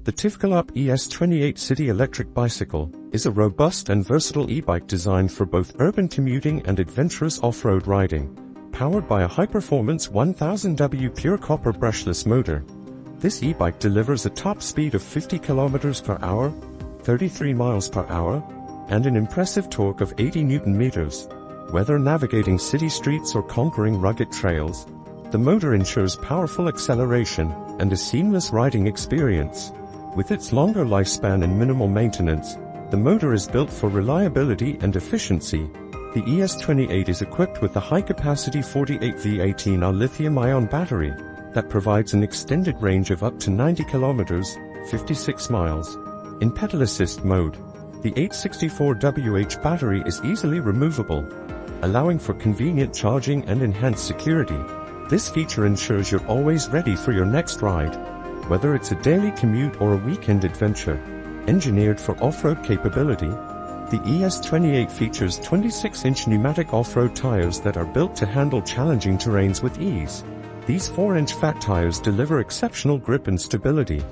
The TIFGALOP ES28 City Electric Bicycle is a robust and versatile e-bike designed for both urban commuting and adventurous off-road riding. Powered by a high-performance 1000W pure copper brushless motor, this e-bike delivers a top speed of 50 km per hour, 33 miles per hour, and an impressive torque of 80 Nm. Whether navigating city streets or conquering rugged trails, the motor ensures powerful acceleration and a seamless riding experience. With its longer lifespan and minimal maintenance, the motor is built for reliability and efficiency. The ES28 is equipped with a high-capacity 48V 18AH lithium-ion battery that provides an extended range of up to 90 km, 56 miles. In pedal assist mode, the 864Wh battery is easily removable, allowing for convenient charging and enhanced security. This feature ensures you're always ready for your next ride, whether it's a daily commute or a weekend adventure. Engineered for off-road capability, the ES28 features 26-inch pneumatic off-road tires that are built to handle challenging terrains with ease. These 4-inch fat tires deliver exceptional grip and stability,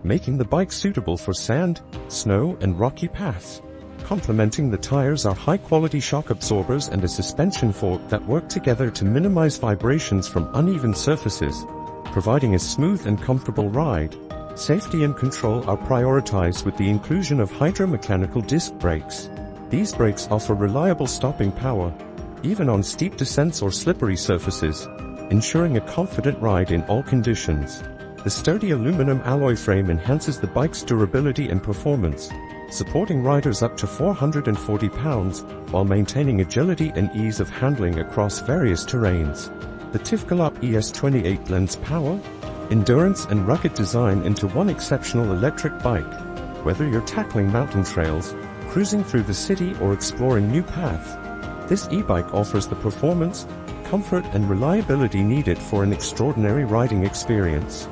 making the bike suitable for sand, snow, and rocky paths. Complementing the tires are high-quality shock absorbers and a suspension fork that work together to minimize vibrations from uneven surfaces, providing a smooth and comfortable ride. Safety and control are prioritized with the inclusion of hydromechanical disc brakes. These brakes offer reliable stopping power, even on steep descents or slippery surfaces, ensuring a confident ride in all conditions. The sturdy aluminum alloy frame enhances the bike's durability and performance, supporting riders up to 440 pounds, while maintaining agility and ease of handling across various terrains. The TIFGALOP ES28 blends power, endurance and rugged design into one exceptional electric bike. Whether you're tackling mountain trails, cruising through the city or exploring new paths, this e-bike offers the performance, comfort and reliability needed for an extraordinary riding experience.